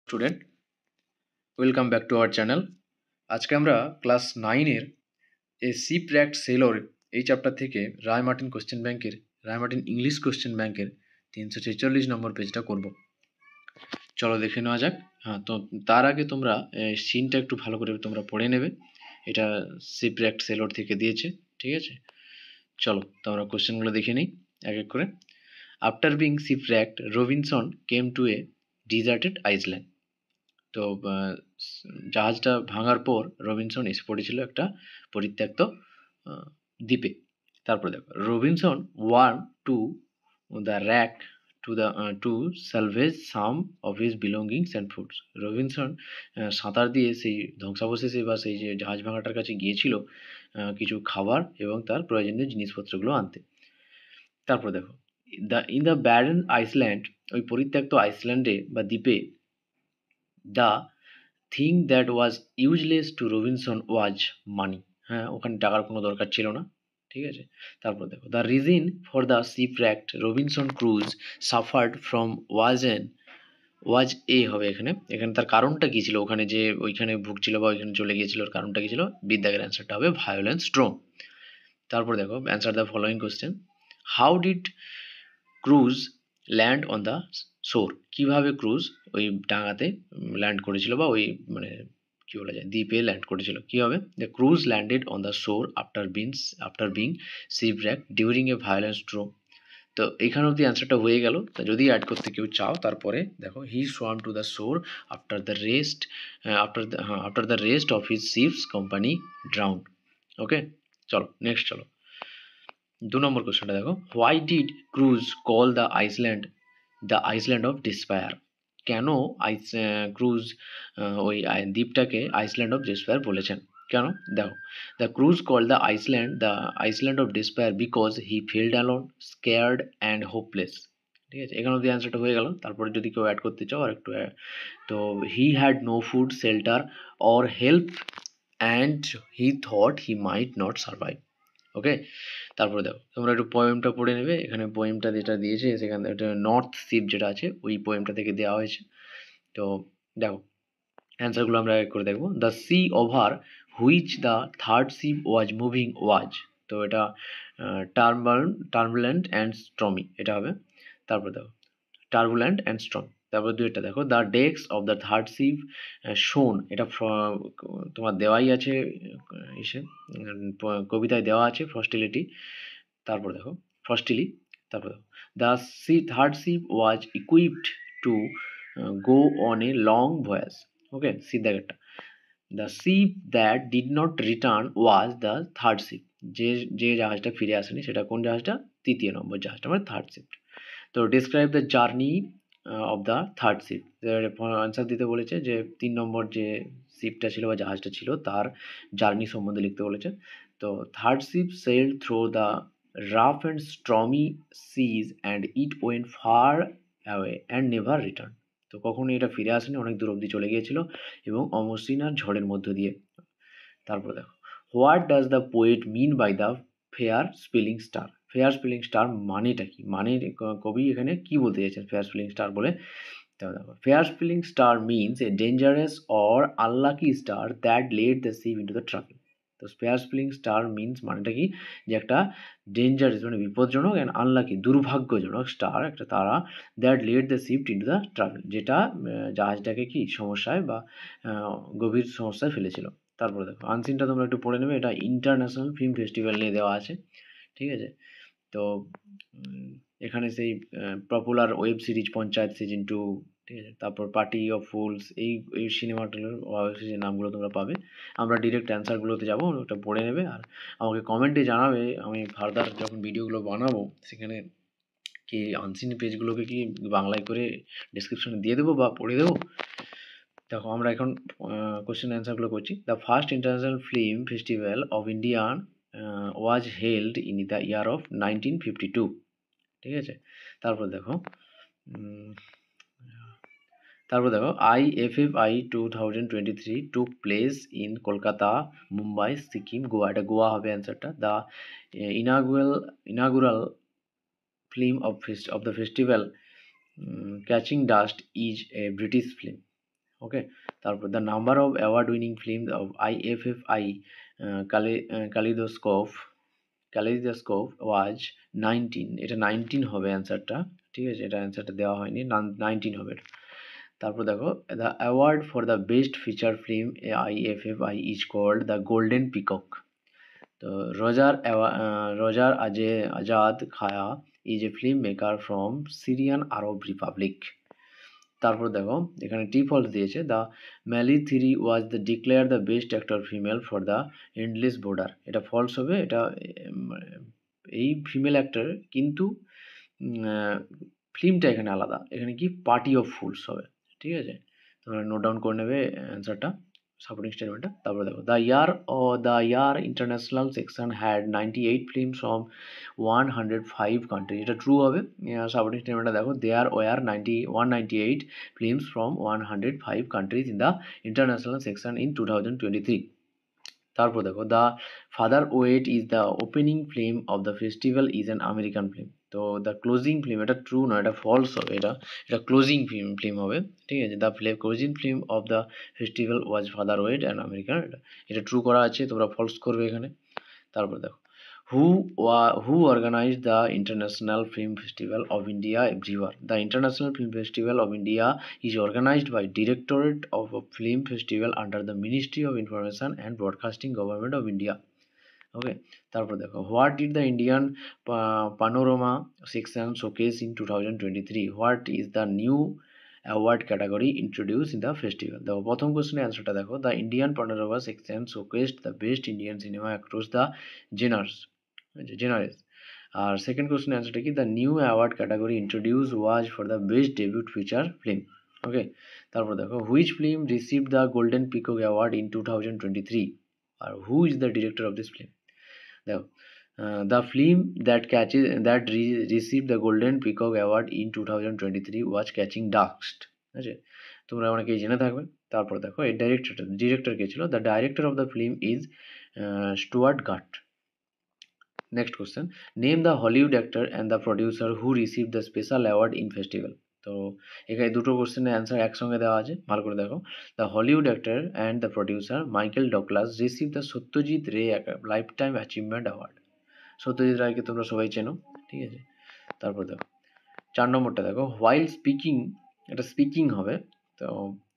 Student, welcome back to our channel. আজকে আমরা class 9-এর এ শিপwrecked সেলর এই চ্যাপ্টার থেকে রায় মার্টিন ইংলিশ কোশ্চেন ব্যাংকের 346 নম্বর পেজটা করব। চলো দেখে নেওয়া যাক। তো তার আগে তোমরা সিনটা একটু ভালো করে তোমরা পড়ে নেবে। এটা শিপwrecked সেলর থেকে দিয়েছে, ঠিক আছে? চলো তোমরা কোশ্চেনগুলো দেখে নিই এক এক করে। After being shipwrecked, Robinson came to a deserted island. তো জাহাজটা ভাঙার পর রবিনসন এসে পড়েছিল একটা পরিত্যক্ত দ্বীপে। তারপর দেখো, Robinson went to the wreck to salvage some of his belongings and foods. Robinson সাঁতার দিয়ে সেই ধ্বংসাবশেষে বা সেই যে জাহাজ ভাঙাটার কাছে গিয়েছিল কিছু খাবার এবং তার প্রয়োজনীয় জিনিসপত্রগুলো আনতে। তারপর দেখো, ইন দ্য ব্যারেন আইসল্যান্ড, ওই পরিত্যক্ত আইসল্যান্ডে বা দ্বীপে, the thing that was useless to Robinson was money. হ্যাঁ, ওখানে টাকার কোনো দরকার ছিল না, ঠিক আছে? তারপর দেখো, the reason for the shipwrecked Robinson Crusoe suffered from was a হবে এখানে তার কারণটা কী ছিল, ওখানে যে ওইখানে ভুগছিল বা ওইখানে চলে গিয়েছিল, ওর কারণটা কী ছিল? বিদ্যাগের অ্যান্সারটা হবে ভায়োলেন্স স্ট্রম। তারপর দেখো, answer the following question. How did Crusoe land on the shore. কীভাবে ক্রুজ ওই ডাঙাতে ল্যান্ড করেছিল বা ওই মানে কী বলা যায় দ্বীপে ল্যান্ড করেছিল? কী হবে? The Crusoe landed on the shore after being shipwrecked during a violent storm. তো এইখানে অবধি অ্যান্সারটা হয়ে গেল। যদি অ্যাড করতে কেউ চাও তারপরে দেখো, he swam to the shore after the rest of his ship's company drowned. Okay, চলো নেক্সট। চলো 2 নম্বর কোশ্চেনটা দেখো, why did Crusoe call the island of despair. কেন ক্রুজ ওই দ্বীপটাকে আইসল্যান্ড অফ ডিসপায়ার বলেছেন? কেন? দেখো, the Crusoe call the island of despair because he felt alone, scared and hopeless. ঠিক আছে, এখানে অবধি অ্যান্সারটা হয়ে গেল। তারপরে যদি কেউ অ্যাড করতে চাও আর একটু তো he had no food, shelter or help and he thought he might not survive. Okay, তারপরে দেখো, তোমরা একটু পোয়েমটা পড়ে নেবে। এখানে পোয়েমটা যেটা দিয়েছে সেখানে একটা নর্থ শিপ যেটা আছে ওই পোয়েমটা থেকে দেওয়া হয়েছে। তো দেখো, অ্যান্সারগুলো আমরা এক করে দেখবো। The sea over which the third ship was moving was. তো এটা টার্বুলেন্ট অ্যান্ড স্ট্রমি, এটা হবে। তারপর দেখো, টার্বুলেন্ট অ্যান্ড স্ট্রম। তারপর দুইটা দেখো, the decks of the third ship শোন। এটা তোমার দেওয়াই আছে ইসে কবিতায় দেওয়া আছে ফ্রস্টিলিটি। তারপর দেখো ফ্রস্টিলি। তারপর দেখো, the third ship was equipped to go on a long voyage. Okay, see দ্যাটটা। The ship that did not return was the third ship. যে জাহাজটা ফিরে আসেনি সেটা কোন জাহাজটা? তৃতীয় নম্বর জাহাজটা, মানে থার্ড শিপ। তো describe the journey of the third sheep. Answer দিতে বলেছে যে 3 নম্বর যে শিপটা ছিল বা জাহাজটা ছিল তার জার্নি সম্বন্ধে লিখতে বলেছে। তো third ship sailed through the rough and stormy seas and it went far away and never return. তো কখনোই এটা ফিরে আসেনি, অনেক দূর অব্দি চলে গিয়েছিল এবং অমসৃণ আর ঝড়ের মধ্য দিয়ে। তারপর দেখো, what does the poet mean by the fair spelling star. Fair spelling star মানেটা কি? মানে কবি এখানে কি বলতে চাইছেন ফেয়ার স্পেলিং স্টার বলে? দেখো, fair spelling star means a dangerous or unlucky star that lead the ship into the travel. তো ফেয়ার স্পেলিং স্টার মিনস মানেটা কি? যে একটা ডেঞ্জারাস মানে বিপজ্জনক অ্যান্ড আনলাকি দুর্ভাগ্যজনক স্টার, একটা তারা, that lead the ship into the travel, যেটা জাহাজটাকে কি সমস্যায় বা গভীর সমস্যায় ফেলেছিল। তারপরে দেখো, আনসিনটা তোমরা একটু পড়ে নেবে। এটা ইন্টারন্যাশনাল ফিল্ম ফেস্টিভ্যাল নিয়ে দেওয়া আছে, ঠিক আছে? তো এখানে সেই popular web series panchayat season 2, ঠিক আছে? তারপর পার্টি অফ ফুলস, এই সিনেমাগুলোর নামগুলো তোমরা পাবে। আমরা ডিরেক্ট অ্যান্সারগুলোতে যাবো, ওটা পড়ে নেবে আর আমাকে কমেন্টে জানাবে। আমি ফার্দার যখন ভিডিওগুলো বানাবো সেখানে কি আনসিন পেজগুলোকে কি বাংলায় করে ডেসক্রিপশনে দিয়ে দেবো বা পড়ে দেবো। দেখো, আমরা এখন কোশ্চেন অ্যান্সারগুলো করছি। The first international film festival of Indian was held in the year of 1952, ঠিক আছে? তারপর দেখো IFFI 2023 took place in Kolkata, Mumbai, Sikkim, Goa. এটা গোয়া হবে অ্যান্সারটা। The inaugural film of the festival, Catching Dust, is a British film. ওকে, তারপর the number of award winning film of IFFI কালিদোস্কোপ ওয়াজ 19, এটা 19 হবে অ্যান্সারটা, ঠিক আছে, এটা অ্যান্সারটা দেওয়া হয়নি, 19 হবে এটা। তারপর দেখো the award for the best feature film IFFI is called the Golden Peacock. তো Roger Azad Khaya is a film maker from Syrian Arab Republic. তারপর দেখো এখানে টি ফলস দিয়েছে, the Mali Thiri was the declare the best actor female for the Endless Border, এটা false হবে, এটা এই female actor, কিন্তু ফিল্মটা এখানে আলাদা, এখানে কি পার্টি অফ ফুলস হবে, ঠিক আছে, তোমরা নোট ডাউন করে নেবে অ্যান্সারটা, সাপোর্টিং স্টেটমেন্টটা। তারপরে দেখো the year international section had 98 film from 105 country, এটা ট্রু হবে। সাপোর্টিং স্টেটমেন্টটা দেখো, there were 198 films from 105 countries in the international section in 2023। তারপর দেখো the father wait is the opening film of the festival is an American film, তো the closing film, এটা true নয়, এটা ফলস হবে, এটা ক্লোজিং ফিল্ম হবে, ঠিক আছে, the closing film of the festival was father wait and American, এটা ট্রু করা আছে, তোমরা ফলস করবে এখানে। তারপর দেখো who organized the International Film Festival of India everywhere? The International Film Festival of India is organized by Directorate of a Film Festival under the Ministry of Information and Broadcasting, Government of India. Okay, তারপর দেখো what did the Indian panorama section showcase in 2023? What is the new award category introduced in the festival? দেখো প্রথম কোশ্চেনের অ্যান্সারটা দেখো, the Indian panorama section showcased the best Indian cinema across the genres. আর second কোশ্চেনের অ্যান্সারটা কি, the new award category introduced was for the best debut feature film. ওকে, তারপর দেখো which film received the Golden Peacock Award in 2023? R who is the director of this film? দেখো the film that received the Golden Peacock Award in 2023 was Catching Dust, আছে, তোমরা অনেকেই জেনে থাকবে। তারপর দেখো এই ডিরেক্টর কে ছিল, the director of the film is Stuart Gatt. Next question, name the Hollywood actor and the producer who receive the special award in festival. তো এখানে দুটো কোশ্চেনের অ্যান্সার একসঙ্গে দেওয়া আছে, ভালো করে দেখো, the Hollywood actor and the producer Michael Douglas receive the Satyajit Ray life time achievement award. Satyajit রায়কে তোমরা সবাই চেনো, ঠিক আছে। তারপর দেখো 4 নম্বরটা দেখো, হোয়াইল স্পিকিং, এটা স্পিকিং হবে, তো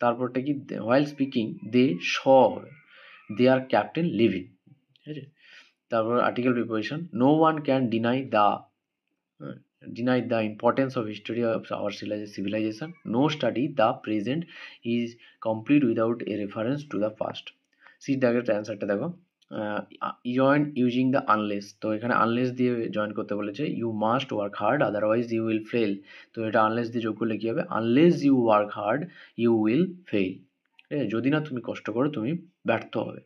তারপরটা কি, হোয়াইল স্পিকিং দে শ হবে দেয়ার ক্যাপ্টেন লিভিং, ঠিক আছে। তারপর article preposition, no one can deny the importance of history of our civilization. No study the present is complete without a reference to the past. C দাগের অ্যান্সারটা দেখো, জয়েন ইউজিং দ্য আনলেস, তো এখানে unless দিয়ে join করতে বলেছে, you must work hard otherwise you will fail, তো এটা আনলেস দিয়ে যোগ করলে কী হবে, unless you work hard you will fail, ঠিক আছে, যদি না তুমি কষ্ট করো তুমি ব্যর্থ হবে।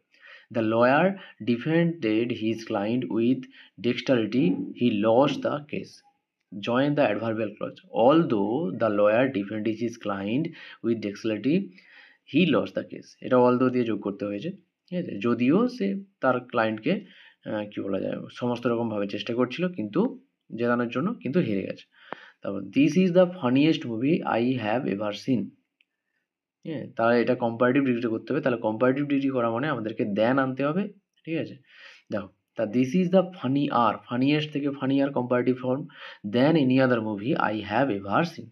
The lawyer defended his client with dexterity, he lost the case. Join the adverbial clause. Although the lawyer defended his client with dexterity, he lost the case. এটা although দিয়ে যোগ করতে হয়েছে, ঠিক আছে, যদিও সে তার ক্লায়েন্টকে কি বলা যায় সমস্ত রকমভাবে চেষ্টা করছিল কিন্তু জেতানোর জন্য, কিন্তু হেরে গেছে। তারপর this is the funniest movie I have ever scene, হ্যাঁ, তাহলে এটা কম্পারেটিভ ডিগ্রি করতে হবে, তাহলে কম্পারেটিভ ডিগ্রি করা মানে আমাদেরকে দেন আনতে হবে, ঠিক আছে। দেখো তা দিস ইজ দ্য ফানিয়েস্ট থেকে funnier comparative form, than any other movie I have ever seen.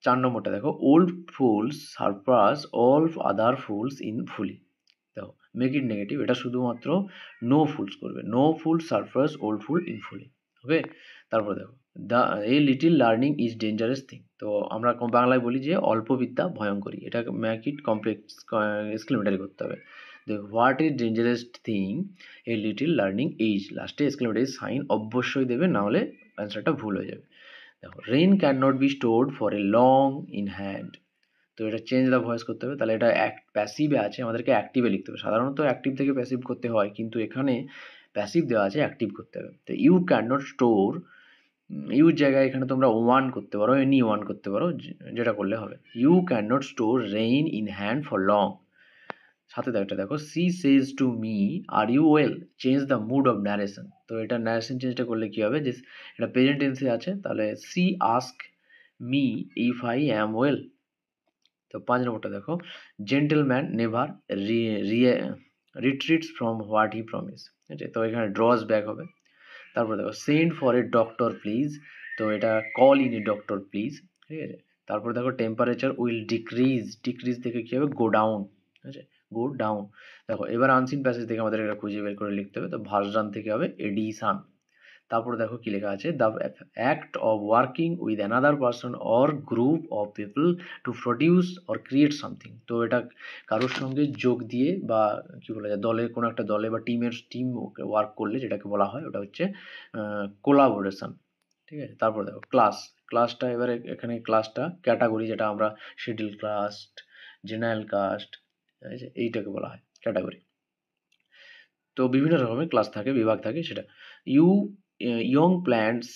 4 নম্বরটা দেখো, old fools surpass all other fools in folly, দেখো মেক ইট নেগেটিভ, এটা শুধুমাত্র নো ফুলস করবে, no fool surpass old fool in folly, okay. তারপর দেখো a little learning is dangerous thing, তো আমরা বাংলায় বলি যে অল্প বিদ্যা ভয়ঙ্করী, এটা মেক ইট কমপ্লেক্স এক্সক্লেমেটারি করতে হবে। দেখো what is dangerous thing a little learning is, লাস্টে এক্সক্লেমেটারি সাইন অবশ্যই দেবে, নাহলে অ্যান্সারটা ভুল হয়ে যাবে। দেখো rain can not be stored for a long in hand, তো এটা চেঞ্জ দ্য ভয়েস করতে হবে, তাহলে এটা প্যাসিভে আছে, আমাদেরকে অ্যাক্টিভে লিখতে হবে, সাধারণত অ্যাক্টিভ থেকে প্যাসিভ করতে হয়, কিন্তু এখানে প্যাসিভ দেওয়া আছে, অ্যাক্টিভ করতে হবে। তো you can not store, your জায়গায় এখানে তোমরা ওয়ান করতে পারো, এনি ওয়ান করতে পারো, যেটা করলে হবে, you can not store rain in hand for long. সাথে একটা দেখো, she says to me are you well, change the mood of narration, তো এটা ন্যারেশন চেঞ্জটা করলে কি হবে, যে এটা প্রেজেন্ট টেন্সে আছে, তাহলে she ask me if I am well, তো 5 নম্বরটা দেখো, gentleman never retreats from what he promise. ঠিক আছে, তো এখানে ড্রস ব্যাক হবে। তারপরে দেখো, send for a doctor please, তো এটা call in a doctor please. ঠিক আছে, তারপরে দেখো, টেম্পারেচার উইল ডিক্রিজ, ডিক্রিজ থেকে কী হবে, গো ডাউন। ঠিক আছে, গো ডাউন। দেখো এবার আনসিন প্যাসেজ থেকে আমাদের এটা খুঁজে বের করে লিখতে হবে, তো ভার্সন থেকে হবে এডিশন। তারপরে দেখো কি লেখা আছে, the act of working with another person or group of people to produce or create something. তো এটা কারোর সঙ্গে যোগ দিয়ে বা কি বলা যায়, দলে কোনো একটা দলে বা টিম ওয়ার্ক করলে যেটাকে বলা হয় ওটা হচ্ছে কোলাবোরেশন। ঠিক আছে, তারপর দেখো ক্লাসটা, এবারে এখানে ক্লাসটা ক্যাটাগরি, যেটা আমরা শিডিউল কাস্ট, জেনারেল কাস্ট, ঠিক আছে, এইটাকে বলা হয় ক্যাটাগরি। তো বিভিন্ন রকমের ক্লাস থাকে, বিভাগ থাকে, সেটা you young plants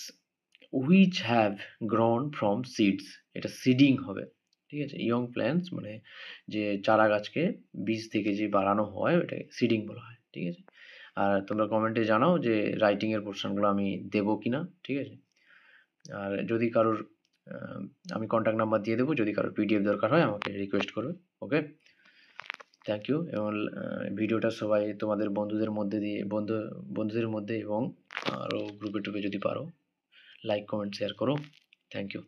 which have grown from seeds, এটা সিডিং হবে। ঠিক আছে, ইয়ং প্ল্যান্টস মানে যে চারা গাছকে বীজ থেকে যে বাড়ানো হয় ওটাকে সিডিং বলা হয়। ঠিক আছে, আর তোমরা কমেন্টে জানাও যে রাইটিংয়ের পোর্শনগুলো আমি দেবো কিনা। ঠিক আছে, আর যদি কারোর আমি কন্ট্যাক্ট নাম্বার দিয়ে দেবো, যদি কারোর পিডিএফ দরকার হয় আমাকে রিকোয়েস্ট করবে। ওকে, থ্যাংক ইউ। এবং ভিডিওটা সবাই তোমাদের বন্ধুদের মধ্যে দিয়ে বন্ধুদের মধ্যে এবং আরও গ্রুপে টুপে যদি পারো লাইক কমেন্ট শেয়ার করো। Thank you.